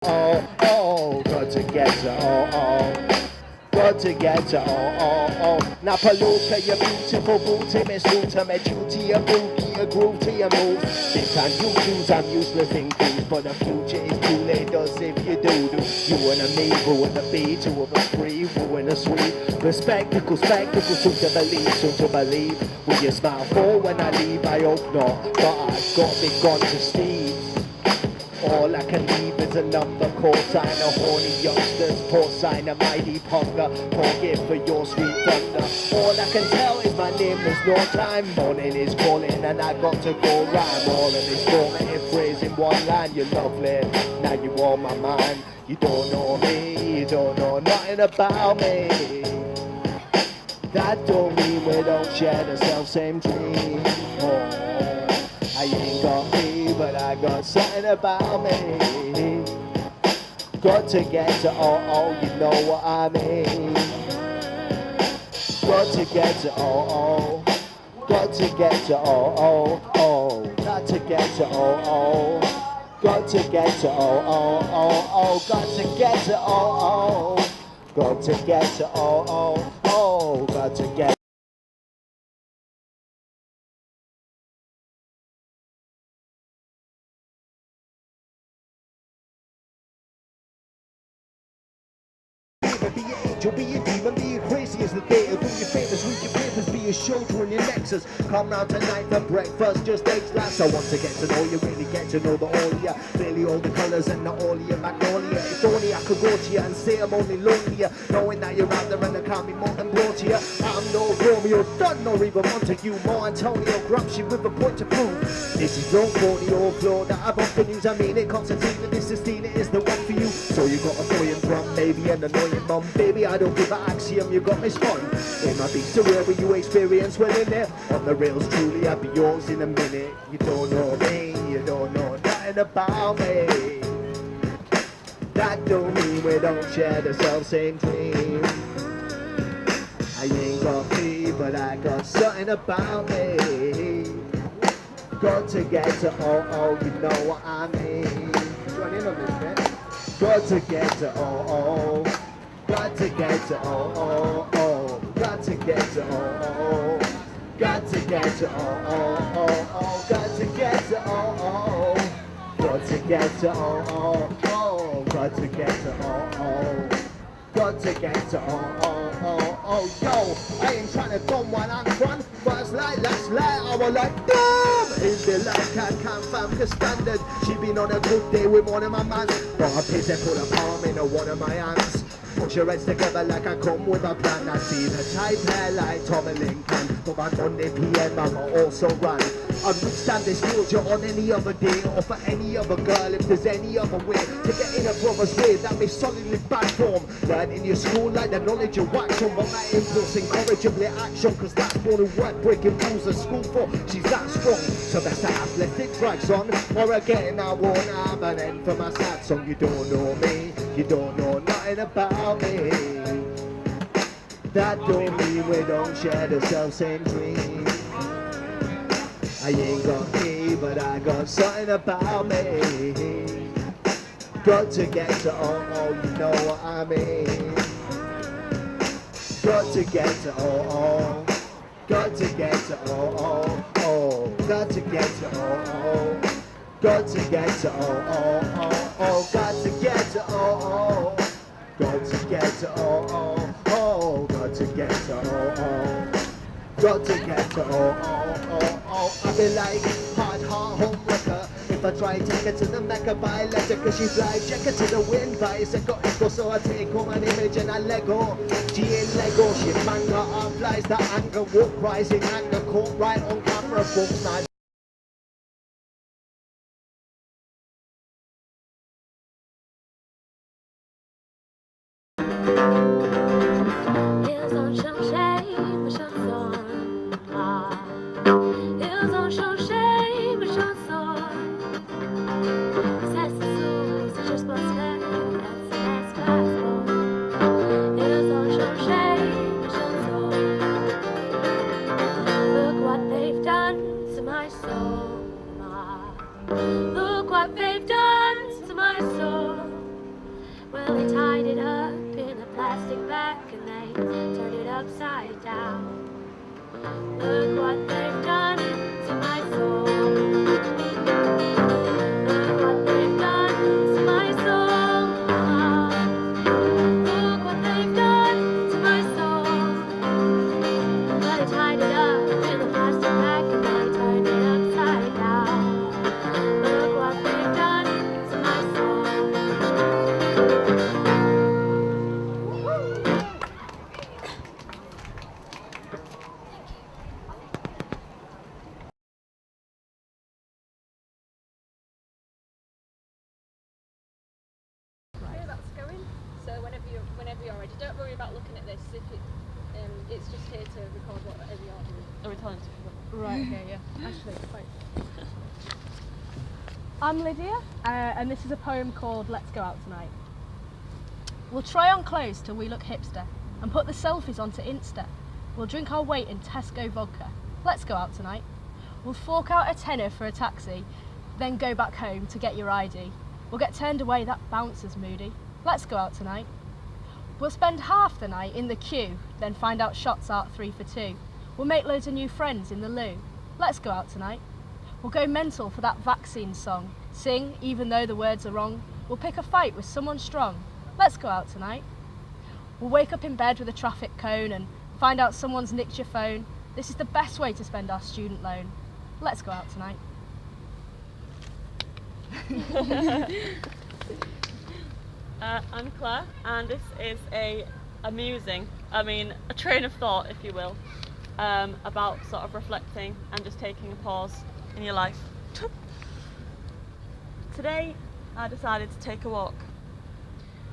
oh, oh, got to get to, oh, oh. Got to get to, oh, oh, oh. Now Palooka, your beautiful booty, Miss Rooter, my duty, your boogie, your groove to your moves. This time you choose, I'm useless in clues, but the future is too late, does if you do. You and me, who and the B, two of us free, who and a sweet. Spectacle, soon to believe. Will you smile for when I leave? I hope not, but I've got big gun to Steve. All I can leave is a number call sign of horny youngsters, poor sign of mighty hunger, forgive for your sweet thunder. All I can tell is my name is no time, morning is calling and I got to go rhyme. All of this formatted phrase in one line, you're lovely, now you on my mind. You don't know me, you don't know nothing about me. That don't mean we don't share the self-same dream. Oh, I ain't got me, but I got something about me. Got to get to oh, oh, you know what I mean. Got to get to oh, oh. Got to get to oh, oh, oh. Got to get to oh, oh. Got to get to oh, oh, oh, oh. Got to get to oh, oh. Got to get to oh, oh, oh. Got to get. Be an angel, be a demon, be as crazy as the data. Do your favors, read your papers, be a shoulder on your nexus. Come round tonight for breakfast, just eggs last. I want to get to know you, really get to know the all of you. Clearly all the colours and the all of your magnolia. If only I could go to you and say I'm only lonely. Knowing that you're out there and I can't be more than brought to you. I'm no Romeo, done nor even Montague. More Antonio Gramsci with a point to prove. This is no Borneo flow that I've often used. I mean it, Constantine, this is Tina is the one for you. So you got a annoying drum, maybe an annoying mum. Baby, I don't give an axiom, you got me spun. It might be surreal when you experience well in there. On the rails, truly, I'll be yours in a minute. You don't know me, you don't know nothing about me. That don't mean we don't share the self-same dream. I ain't got me, but I got something about me. Got to get to oh, oh, you know what I mean. Join in on this, man. Got to get to oh, oh. Got to get to oh, oh, oh. Got to get to oh, oh. Got to get to oh, oh, oh, oh. Got to get to oh, oh. Got to get to oh, oh, oh. Got to get to oh, oh. Got to get to oh, oh, oh, oh. Yo, I ain't trying to dumb one and front. First light, last light, I was like, damn! In the light, can't find the standard. She been on a good day with one of my man. Got a piece and put a palm in one of my hands. Put your heads together like I come with a plan. I see the type hair like Tommy Lincoln. For my Monday PM, I'm also run. I'd withstand this culture on any other day, or for any other girl if there's any other way to get in a brother's way that may solidly bad form. Learn in your school like the knowledge of wax on, but my impulse encouragingly action, cause that's what the work breaking rules of school for. She's that strong, so that's the athletic drags on. Or again, I won't have an end for my sad song. You don't know me, you don't know nothing about me. That don't mean we don't share the self-same dream. I ain't got me, but I got something about me. Got to get to oh, oh, you know what I mean. Got to get to oh, oh. Got to get to oh, oh, oh. Got to get to oh, oh. Got to get to oh, oh, oh, oh. Got to get to oh, oh. Got to get to oh, oh, oh. Got to get to oh, oh. Got to get to oh, oh, oh, oh. I be like hard homeworker. If I try to take her to the Mecca by letter, cause she fly, check her to the wind bicycle. So I take home an image and I Lego. She ain't Lego, she manga, arm flies, the anger, walk rising, anger, caught right on camera, folks. Now Ils ont changé ma chanson. Ils ont changé ma chanson. Ça c'est sûr, c'est juste parce que that's possible. Ils ont changé ma chanson. Look what they've done to my So whenever you're ready, don't worry about looking at this. If it's just here to record whatever you're doing. Are we telling people? Right. Okay. Yeah. Actually, quite. I'm Lydia, and this is a poem called Let's Go Out Tonight. We'll try on clothes till we look hipster, and put the selfies onto Insta. We'll drink our weight in Tesco vodka. Let's go out tonight. We'll fork out a tenner for a taxi, then go back home to get your ID. We'll get turned away, that bouncer's moody. Let's go out tonight. We'll spend half the night in the queue, then find out shots aren't 3 for 2. We'll make loads of new friends in the loo. Let's go out tonight. We'll go mental for that vaccine song. Sing, even though the words are wrong. We'll pick a fight with someone strong. Let's go out tonight. We'll wake up in bed with a traffic cone and find out someone's nicked your phone. This is the best way to spend our student loan. Let's go out tonight. I'm Claire, and this is a train of thought, if you will, about sort of reflecting and just taking a pause in your life. Today, I decided to take a walk.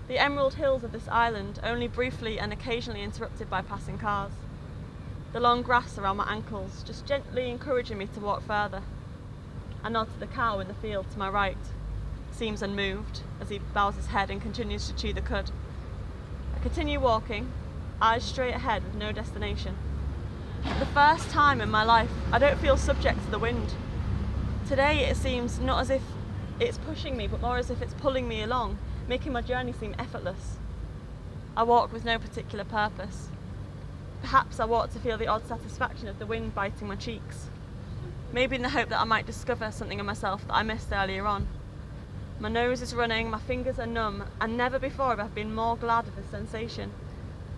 The emerald hills of this island, only briefly and occasionally interrupted by passing cars. The long grass around my ankles, just gently encouraging me to walk further. I nod to the cow in the field to my right. Seems unmoved as he bows his head and continues to chew the cud. I continue walking, eyes straight ahead with no destination. For the first time in my life, I don't feel subject to the wind. Today it seems not as if it's pushing me, but more as if it's pulling me along, making my journey seem effortless. I walk with no particular purpose. Perhaps I walk to feel the odd satisfaction of the wind biting my cheeks. Maybe in the hope that I might discover something in myself that I missed earlier on. My nose is running, my fingers are numb, and never before have I been more glad of this sensation.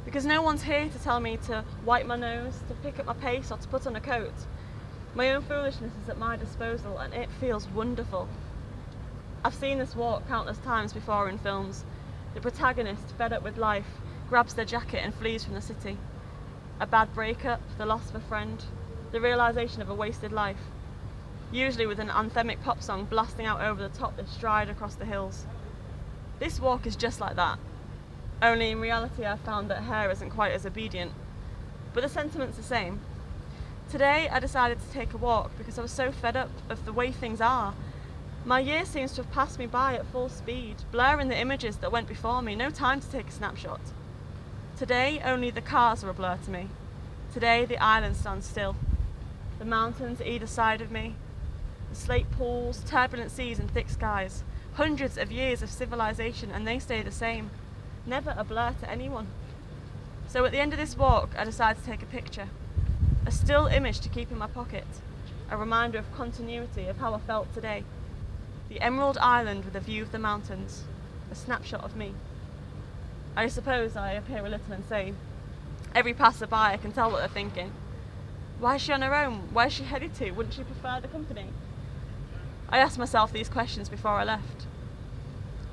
Because no one's here to tell me to wipe my nose, to pick up my pace, or to put on a coat. My own foolishness is at my disposal, and it feels wonderful. I've seen this walk countless times before in films. The protagonist, fed up with life, grabs their jacket and flees from the city. A bad breakup, the loss of a friend, the realisation of a wasted life. Usually with an anthemic pop song blasting out over the top they stride across the hills. This walk is just like that. Only in reality I've found that hair isn't quite as obedient. But the sentiment's the same. Today I decided to take a walk because I was so fed up of the way things are. My year seems to have passed me by at full speed, blurring the images that went before me, no time to take a snapshot. Today only the cars are a blur to me. Today the island stands still. The mountains either side of me, the slate pools, turbulent seas and thick skies, hundreds of years of civilization and they stay the same, never a blur to anyone. So at the end of this walk I decided to take a picture, a still image to keep in my pocket, a reminder of continuity of how I felt today. The Emerald Island with a view of the mountains, a snapshot of me. I suppose I appear a little insane. Every passerby I can tell what they're thinking. Why is she on her own? Where is she headed to? Wouldn't she prefer the company? I asked myself these questions before I left.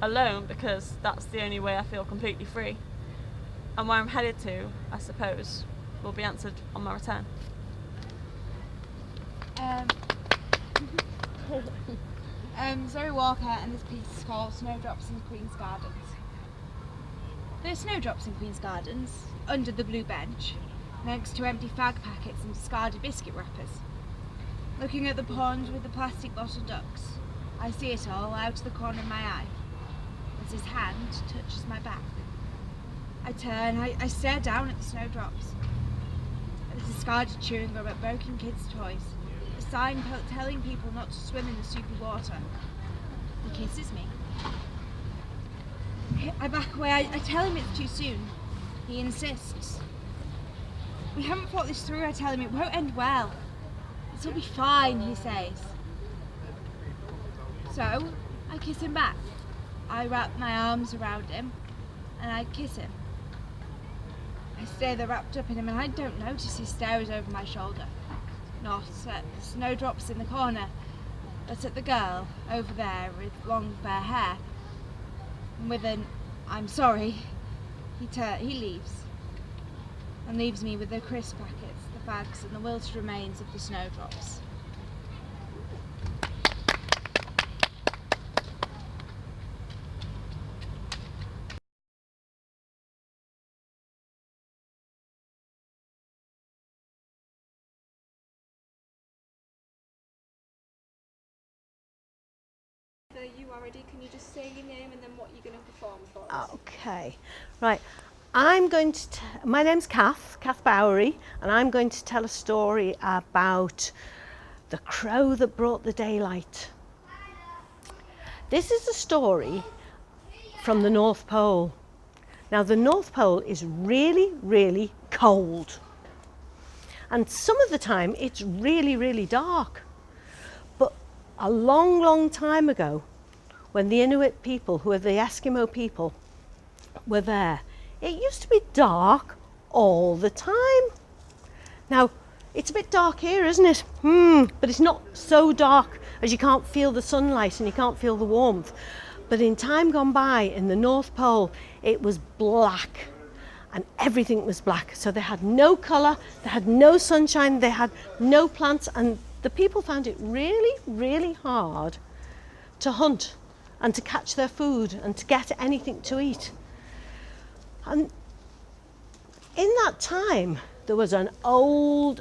Alone, because that's the only way I feel completely free. And where I'm headed to, I suppose, will be answered on my return. Zoe Walker, and this piece is called Snowdrops in Queen's Gardens. There's snowdrops in Queen's Gardens, under the blue bench, next to empty fag packets and discarded biscuit wrappers. Looking at the pond with the plastic bottle ducks, I see it all out of the corner of my eye, as his hand touches my back. I turn, I stare down at the snowdrops, at the discarded chewing gum, at broken kids' toys, a sign telling people not to swim in the soupy water. He kisses me. I back away, I tell him it's too soon. He insists. We haven't thought this through, I tell him, it won't end well. It'll be fine, he says. So, I kiss him back. I wrap my arms around him, and I kiss him. I stay there wrapped up in him, and I don't notice he stares over my shoulder. Not at the snowdrops in the corner, but at the girl over there with long fair hair, and with an I'm sorry. He leaves. And leaves me with the crisp packets, the fags and the wilted remains of the snowdrops. You are ready. Can you just say your name and then what you're going to perform for us? Okay, right. My name's Kath Bowery, and I'm going to tell a story about the crow that brought the daylight. This is a story from the North Pole. Now, the North Pole is really, really cold. And some of the time it's really, really dark. But a long, long time ago, when the Inuit people, who are the Eskimo people, were there, it used to be dark all the time. Now, it's a bit dark here, isn't it? But it's not so dark as you can't feel the sunlight and you can't feel the warmth. But in time gone by, in the North Pole, it was black. And everything was black. So they had no colour, they had no sunshine, they had no plants, and the people found it really, really hard to hunt and to catch their food and to get anything to eat. And in that time, there was an old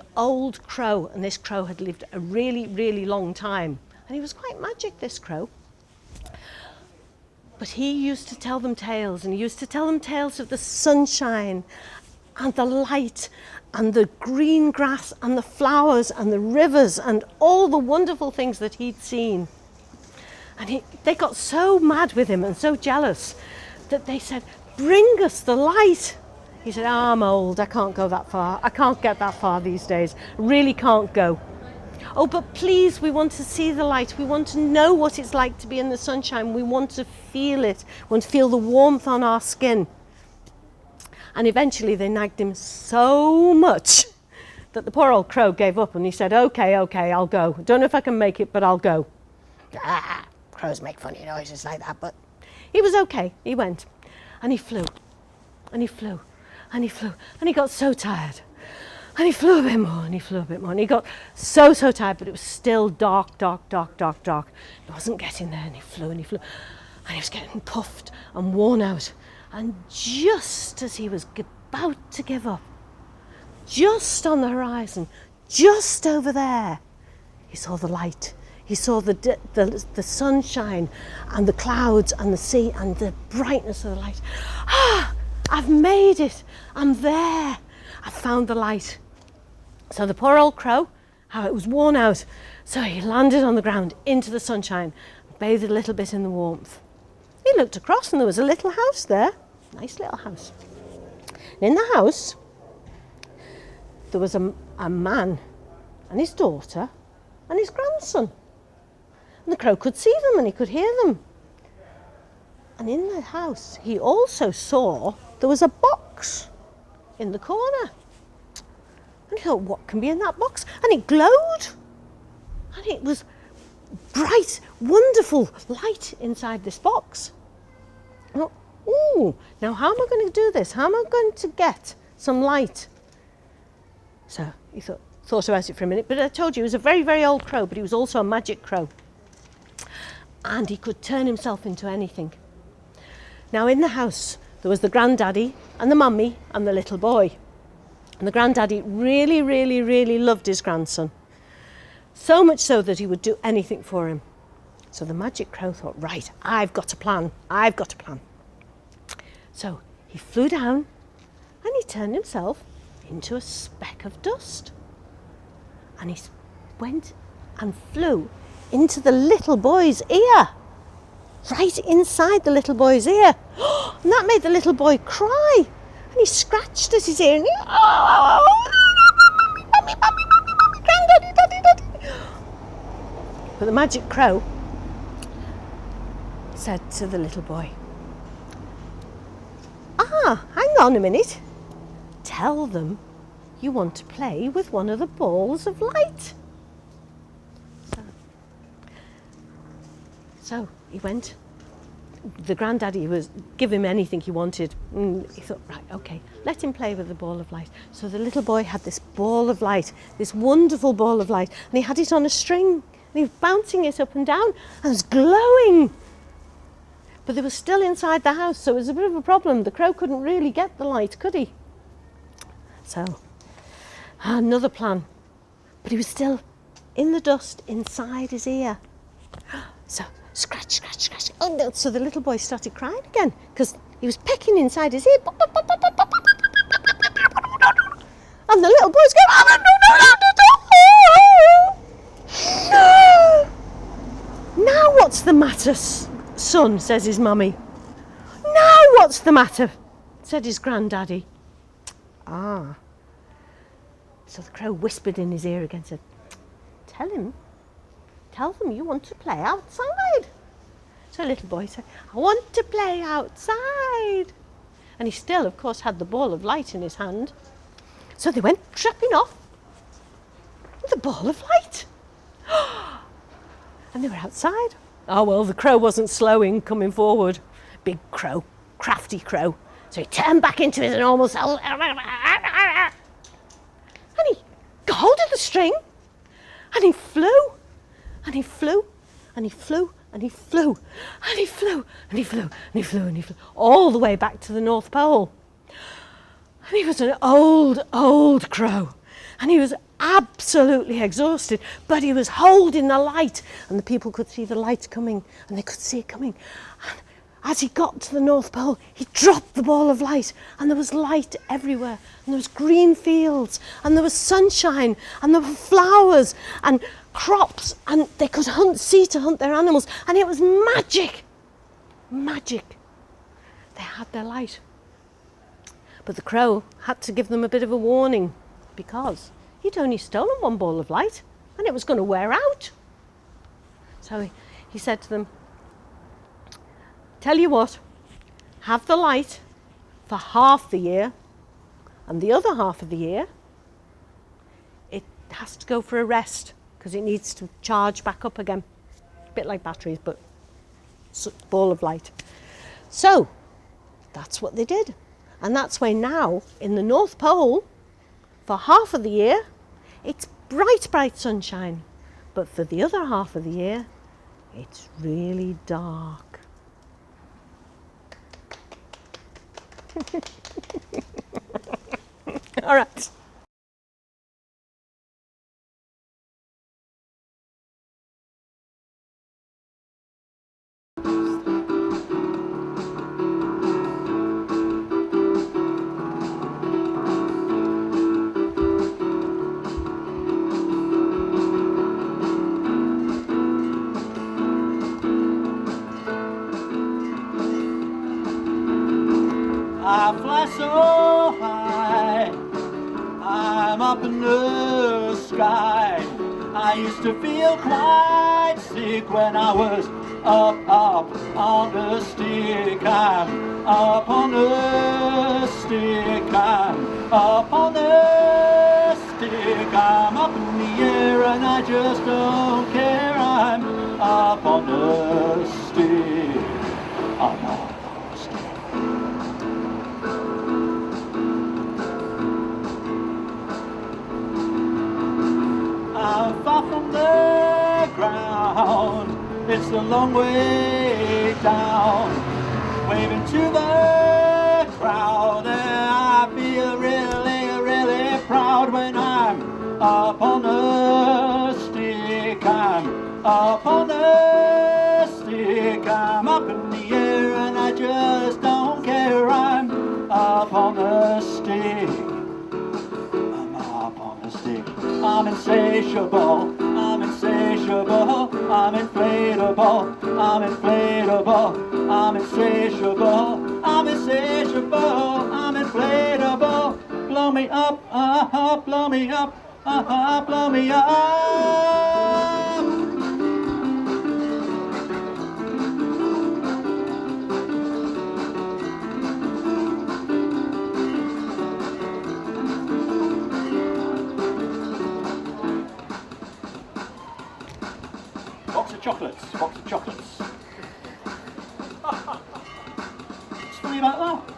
crow, and this crow had lived a really, really long time. And he was quite magic, this crow. But he used to tell them tales, and he used to tell them tales of the sunshine and the light and the green grass and the flowers and the rivers and all the wonderful things that he'd seen. And they got so mad with him and so jealous that they said, "Bring us the light." He said, "I'm old, I can't go that far. I can't get that far these days. Really can't go." "Oh, but please, we want to see the light. We want to know what it's like to be in the sunshine. We want to feel it. We want to feel the warmth on our skin." And eventually they nagged him so much that the poor old crow gave up, and he said, okay, I'll go. Don't know if I can make it, but I'll go. Crows make funny noises like that, but he was okay. He went, and he flew, and he flew, and he flew, and he got so tired. And he flew a bit more, and he flew a bit more, and he got so tired, but it was still dark. He wasn't getting there, and he flew, and he flew, and he was getting puffed and worn out. And just as he was about to give up, just on the horizon, just over there, he saw the light. He saw the sunshine and the clouds and the sea and the brightness of the light. I've made it. I'm there. I found the light. So the poor old crow, how it was worn out, so he landed on the ground into the sunshine, bathed a little bit in the warmth. He looked across and there was a little house there, nice little house. And in the house, there was a man and his daughter and his grandson. And the crow could see them and he could hear them. And in the house, he also saw there was a box in the corner. And he thought, what can be in that box? And it glowed. And it was bright, wonderful light inside this box. I thought, ooh, now how am I going to do this? How am I going to get some light? So he thought about it for a minute, but I told you he was a very, very old crow, but he was also a magic crow. And he could turn himself into anything. Now in the house, there was the granddaddy and the mummy and the little boy. And the granddaddy really, really, really loved his grandson. So much so that he would do anything for him. So the magic crow thought, right, I've got a plan. So he flew down and he turned himself into a speck of dust. And he went and flew into the little boy's ear. Right inside the little boy's ear. And that made the little boy cry. And he scratched at his ear and Mummy, granddaddy, daddy. But the magic crow said to the little boy, hang on a minute. Tell them you want to play with one of the balls of light. So he went the granddaddy was give him anything he wanted. He thought, right, okay, let him play with the ball of light. So the little boy had this ball of light, this wonderful ball of light, and he had it on a string, and he was bouncing it up and down, and it was glowing. But they were still inside the house, so it was a bit of a problem. The crow couldn't really get the light, could he? So, another plan. But he was still in the dust inside his ear. So, scratch, scratch, scratch. Oh no! So the little boy started crying again because he was pecking inside his ear. And the little boy's going, oh, no. Now what's the matter, son? Says his mummy. Now what's the matter? Said his granddaddy. Ah. So the crow whispered in his ear again, said, tell them you want to play outside. So the little boy said, I want to play outside. And he still, of course, had the ball of light in his hand. So they went tripping off with the ball of light. And they were outside. Oh, well, the crow wasn't slowing coming forward. Big crow, crafty crow. So he turned back into his normal self. And he got hold of the string. And he flew. And he flew. And he flew. And he flew. And he flew. And he flew. And he flew. And he flew. All the way back to the North Pole. And he was an old, old crow. And he was absolutely exhausted. But he was holding the light. And the people could see the light coming. And they could see it coming. And as he got to the North Pole, he dropped the ball of light. And there was light everywhere. And there was green fields. And there was sunshine. And there were flowers. And crops. And they could see to hunt their animals. And it was magic. Magic. They had their light. But the crow had to give them a bit of a warning because he'd only stolen one ball of light and it was going to wear out. So he said to them, tell you what, have the light for half the year and the other half of the year, it has to go for a rest because it needs to charge back up again. A bit like batteries, but ball of light. So that's what they did. And that's why now, in the North Pole, for half of the year, it's bright, bright sunshine. But for the other half of the year, it's really dark. All right. I fly so high, I'm up in the sky. I used to feel quite sick when I was up on the stick. I'm up on the stick, I'm up on the stick. I'm up in the air and I just don't care. I'm up on the stick, I'm up. I'm far from the ground, it's a long way down, waving to the crowd, and I feel really, really proud when I'm up on the stick. I'm up on the stick, I'm up in the air and I just don't care. I'm up on the stick, I'm up on the stick. I'm insatiable, I'm insatiable, I'm inflatable, I'm inflatable, I'm insatiable, I'm insatiable, I'm inflatable. Blow me up, blow me up, blow me up. Box of chocolates, box of chocolates. you about that?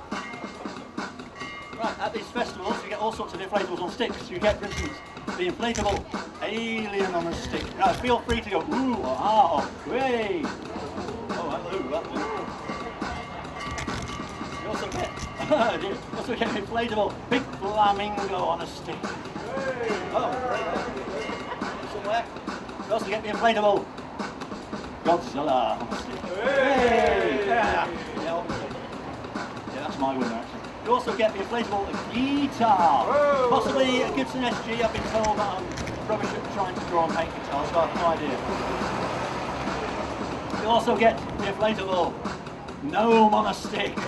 Right, at these festivals you get all sorts of inflatables on sticks. You get, for instance, the inflatable alien on a stick. Now feel free to go, ooh, ah, oh, way. Oh, hello, you also get an inflatable big flamingo on a stick. Oh, somewhere. You also get the inflatable Godzilla on a stick. Hey! Yeah, that's my winner actually. You also get the inflatable guitar. Possibly a Gibson SG. I've been told that I'm rubbish at trying to draw and paint guitars, so I have no idea. You also get the inflatable gnome on a stick. Oh,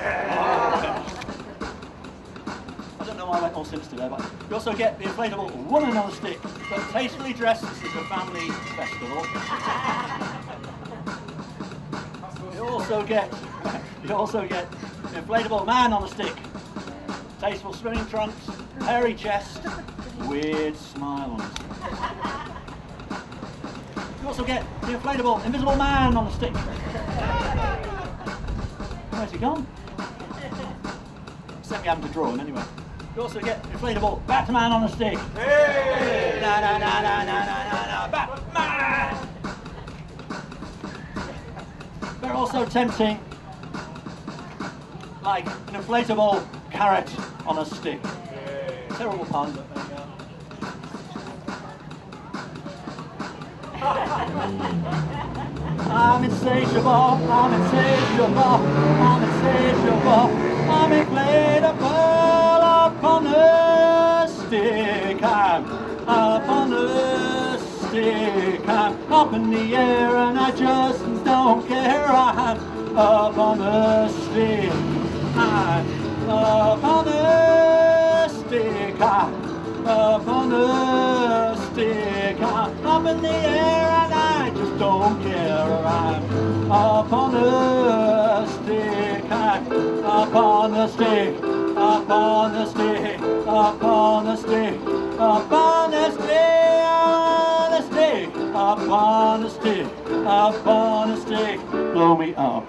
I don't know why I went all sinister there, but you also get the inflatable woman on a stick, but tastefully dressed. This is a family festival. You also get the inflatable man on a stick. Tasteful swimming trunks, hairy chest, weird smile on his face. You also get the inflatable invisible man on a stick. Where's he gone? Except me having to draw him anyway. You also get inflatable Batman on a stick. Hey! Na na na na na na na Batman! They're also tempting, like an inflatable carrot on a stick. Hey. Terrible pun, but there you go. I'm insatiable, I'm insatiable, I'm insatiable, I'm inflatable upon a stick, I'm up on a stick, I'm up in the air and I just don't care, I'm up on a stick, I'm up on a stick, I'm up on a stick, I'm up in the air and I just don't care, I'm up on a stick, I'm up on a stick, up on a stick, up on a stick, up on a stick, on a stick, up on a stick, up on a stick, blow me up.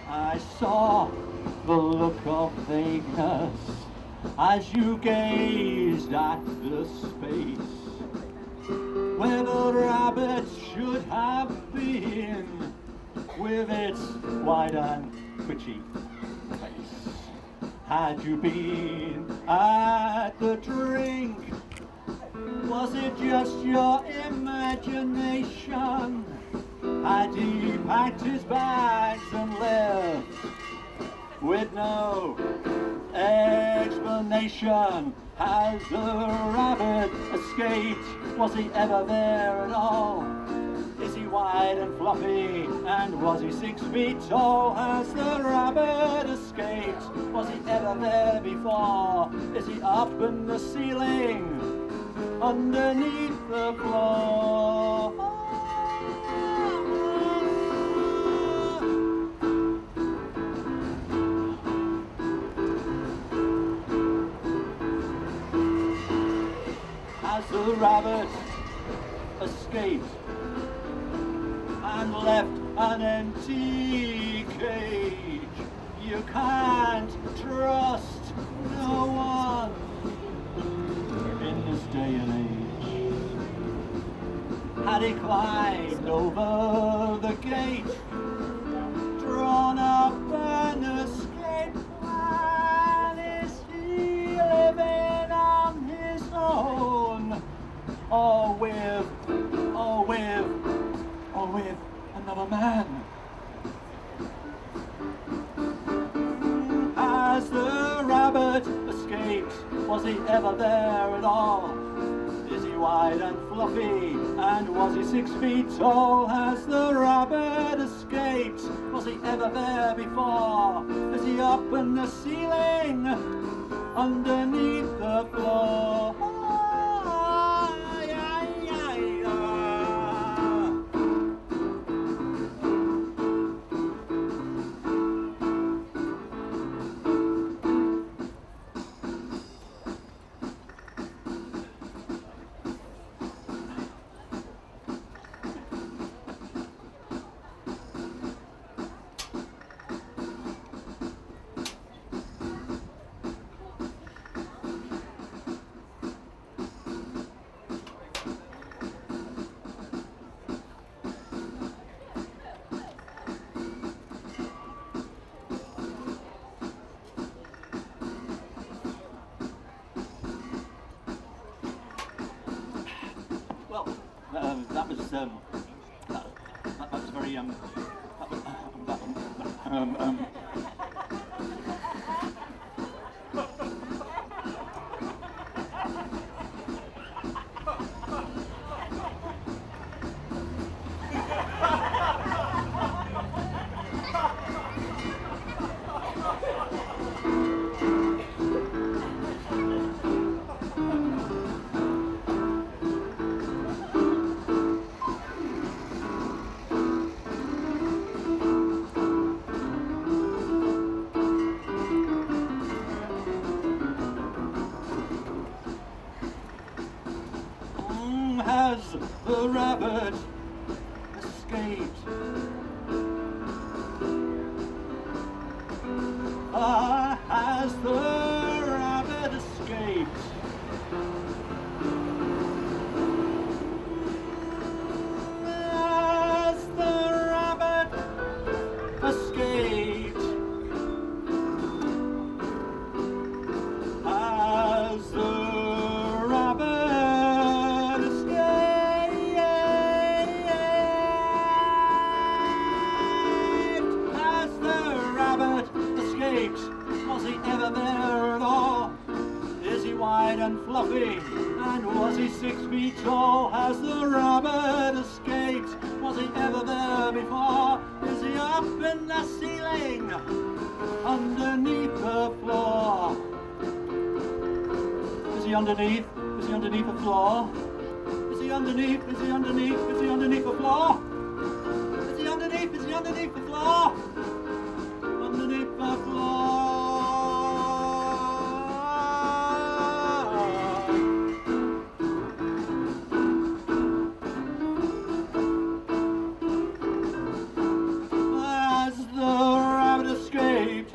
I saw the look of vagueness as you gazed at the space where the rabbit should have been with its wide and twitchy face. Had you been at the drink? Was it just your imagination? Had he packed his bags and left with no explanation? Has the rabbit escaped? Was he ever there at all? Is he wide and fluffy? And was he 6 feet tall? Has the rabbit escaped? Was he ever there before? Is he up in the ceiling? Underneath the floor? Has the rabbit escaped and left an empty cage? You can't trust no one in this day and age. Had he climbed over the gate, drawn up an escape plan? Is he living on his own, or with another man? Has the rabbit escaped? Was he ever there at all? Is he wide and fluffy? And was he 6 feet tall? Has the rabbit escaped? Was he ever there before? Is he up in the ceiling? Underneath the floor? That was very Has the rabbit escaped? Has the rabbit escaped? Has the rabbit escaped? Has the rabbit escaped? Was he ever there at all? Is he wide and fluffy? And was he 6 feet tall? Has the rabbit escaped? Was he ever there before? Is he up in the ceiling? Underneath the floor? Is he underneath? Is he underneath the floor? Is he underneath? Is he underneath? Is he underneath the floor? Is he underneath? Is he underneath the floor? Underneath the floor. Has the rabbit escaped?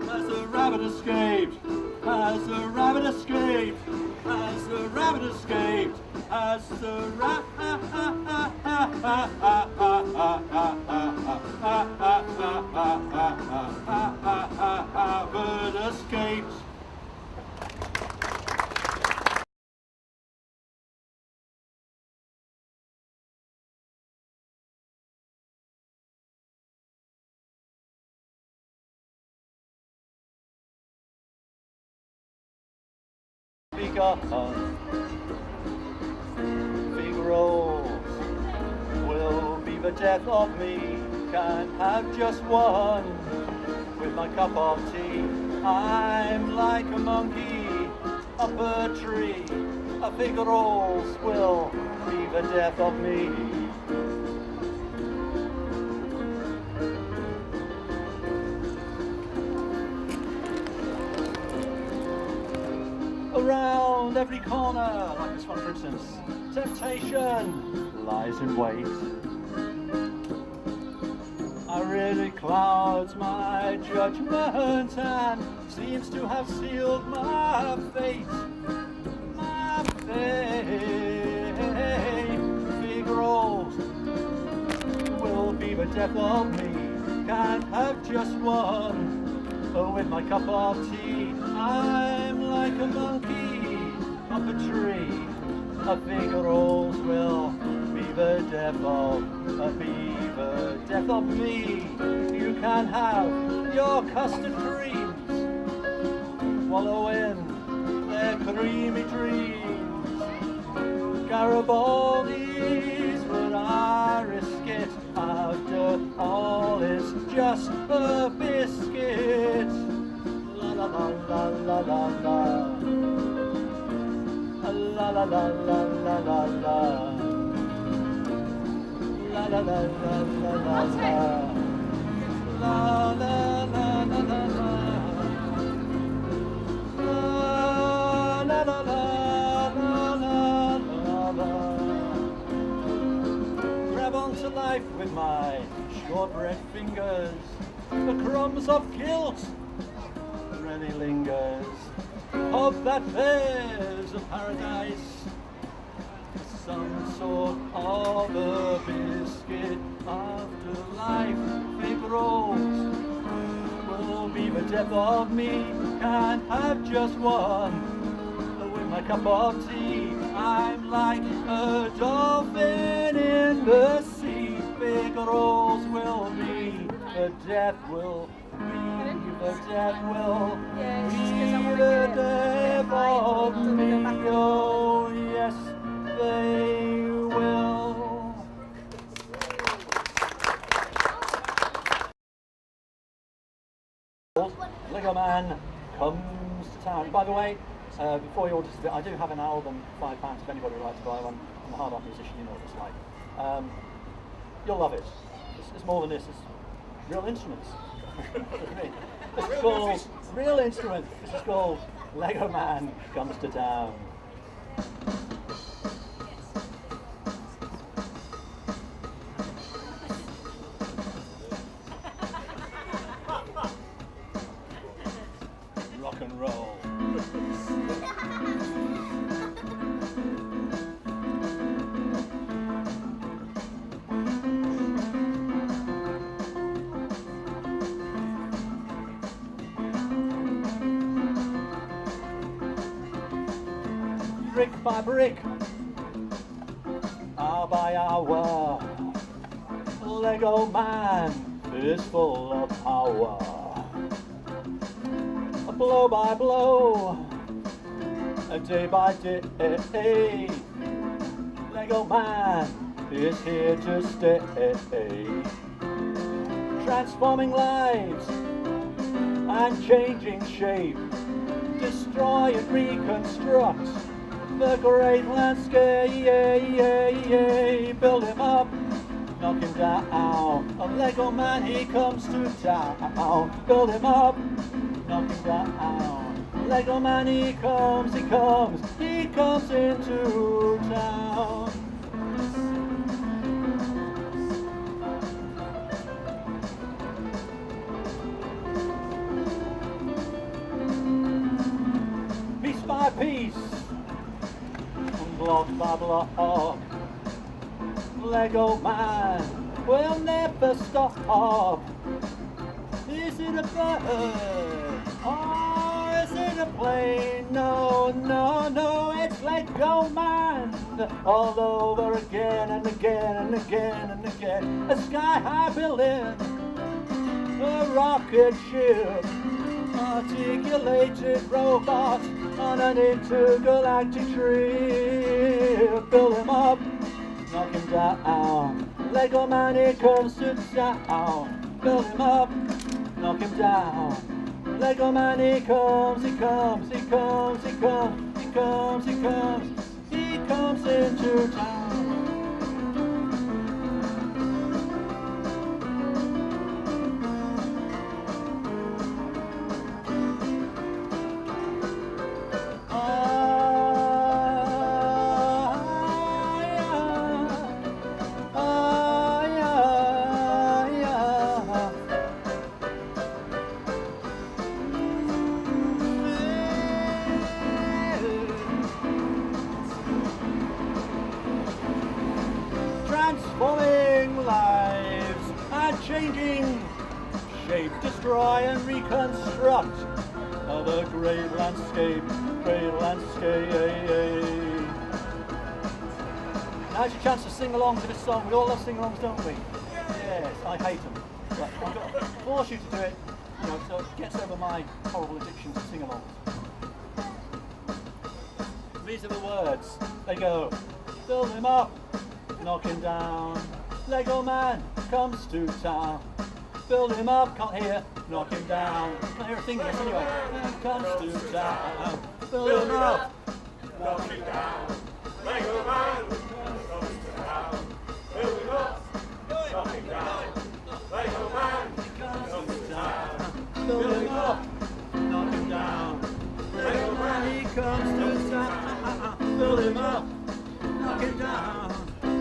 Has the rabbit escaped? Has the rabbit escaped? Has the rabbit escaped? Has the rabbit escaped? Begun. Big rolls will be the death of me. Can't have just one with my cup of tea. I'm like a monkey up a tree. A fig rolls will be the death of me. Around every corner, like this one for instance, temptation lies in wait. I really clouds my judgment and seems to have sealed my fate. My fate. Big rolls will be the death of me. Can't have just one with my cup of tea. I'm like a monkey up a tree. A fig rolls will be the death of me. You can have your custard creams, wallow in their creamy dreams. Garibaldi's, would I risk it? After all, it's just a biscuit. La la la la la la la. La la la la la la la. La la la la la la la. La la la la la la. La la la la la. Grab onto life with my shortbread fingers. The crumbs of guilt really lingers. Hope that there's a paradise, some sort of a biscuit after life. Fig rolls will be the death of me. Can't have just one with my cup of tea. I'm like a dolphin in the sea. Fig rolls will be the death will be the death will be the death of me. Oh yes, they will. Lego Man comes to town. By the way, before you all disappear, I do have an album, £5 if anybody would like to buy one. I'm a hard rock musician, you know what it's like. You'll love it. It's more than this, it's real instruments. This is called real instrument. This is called Lego Man Comes to Town. Rock and roll. Brick by brick, hour by hour, Lego Man is full of power. Blow by blow, day by day, Lego Man is here to stay. Transforming lives and changing shape, destroy and reconstruct the great landscape. Build him up, knock him down. A Lego Man, he comes to town. Build him up, knock him down. Lego Man, he comes into town. Piece by piece, block by block, Lego Man will never stop. Is it a bird? Oh, is it a plane? No, no, no, it's Lego Man. All over again and again and again and again. A sky-high building, a rocket ship, articulated robot on an intergalactic trip. Build him up, knock him down. Lego Man, he comes to town. Build him up, knock him down. Lego Man, he comes into town. Transforming lives and changing shape, destroy and reconstruct the great landscape, Now's your chance to sing along to this song. We all love sing-alongs, don't we? Yes, I hate them. But I'm going to force you to do it, so it gets over my horrible addiction to sing-alongs. These are the words. They go, build him up, knock him down. Lego man comes to town. Build him up, can't hear, knock him down. Can't hear a thing this anyway. Man comes to town. Build him up, knock him down. Lego man comes to town. Build him up, knock him down. Lego man comes to town. Build him up, knock him down. Lego man, he comes to town. Build him up, knock him down.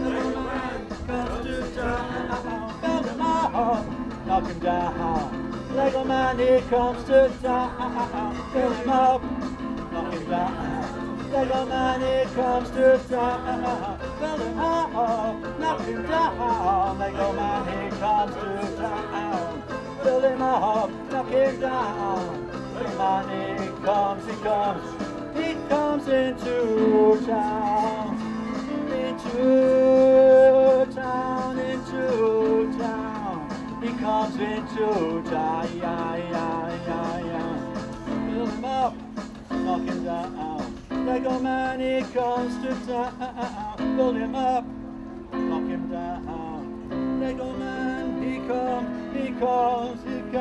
Lego man comes to town. Build him up, knock him down. Lego man, he comes to town. Build him up, knock him down. Lego man, he comes to town. Build him up, knock him down. Lego man, he comes to town. Build him up, knock him down. Lego man, he comes into town. Into town. He comes into town. Build him up, knock him down. Lego man, he comes to town. Build him up, knock him down. Lego man, he comes into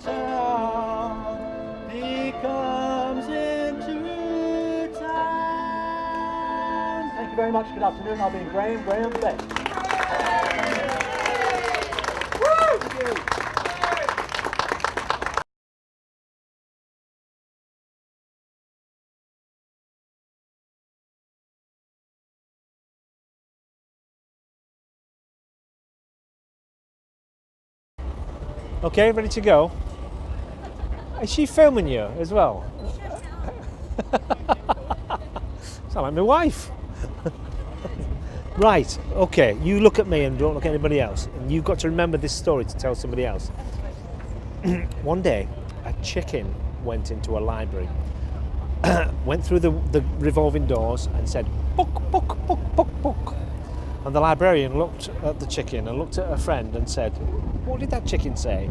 town. He comes into town. Thank you very much. Good afternoon. I've been Graham Beck. Thank you. Okay, ready to go? Is she filming you as well? Sound like my wife. Right, okay, you look at me and don't look at anybody else. And you've got to remember this story to tell somebody else. One day, a chicken went into a library, went through the revolving doors and said, book, book, book, book, book. And the librarian looked at the chicken and looked at her friend and said, what did that chicken say?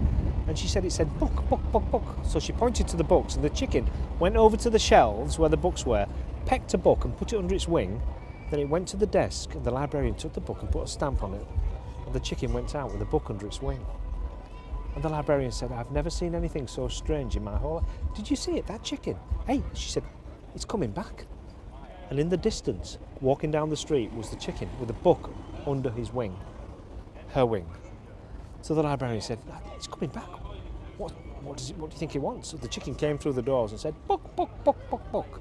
And she said, it said book, book, book, book. So she pointed to the books and the chicken went over to the shelves where the books were, pecked a book and put it under its wing. Then it went to the desk and the librarian took the book and put a stamp on it. And the chicken went out with a book under its wing. And the librarian said, I've never seen anything so strange in my whole life. Did you see it, that chicken? Hey, she said, it's coming back. And in the distance, walking down the street, was the chicken with a book under his wing, her wing. So the librarian said, it's coming back. What do you think he wants? So the chicken came through the doors and said, book, book, book, book, book.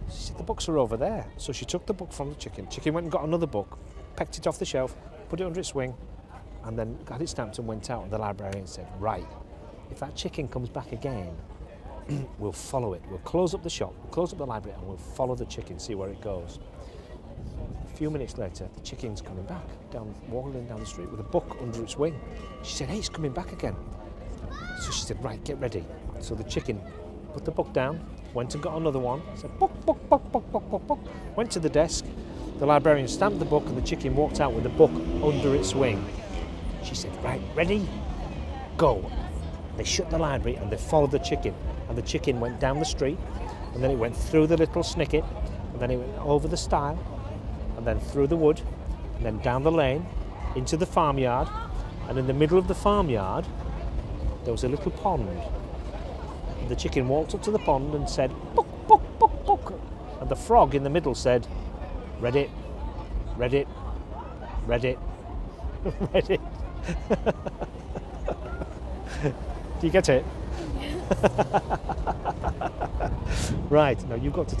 She said, the books are over there. So she took the book from the chicken. Chicken went and got another book, pecked it off the shelf, put it under its wing, and then got it stamped and went out. And the librarian said, right, if that chicken comes back again, we'll follow it. We'll close up the shop, we'll close up the library, and we'll follow the chicken, see where it goes. A few minutes later, the chicken's coming back, walking down the street with a book under its wing. She said, hey, it's coming back again. So she said, right, get ready. So the chicken put the book down, went and got another one, said, book, book, book, book, book, book, book. Went to the desk, the librarian stamped the book, and the chicken walked out with the book under its wing. She said, right, ready, go. They shut the library and they followed the chicken. And the chicken went down the street, and then it went through the little snicket, and then it went over the stile, and then through the wood, and then down the lane, into the farmyard, and in the middle of the farmyard, there was a little pond. And the chicken walked up to the pond and said, book, book, book, book. And the frog in the middle said, read it, read it, read it, read it. Do you get it? Right, now you've got to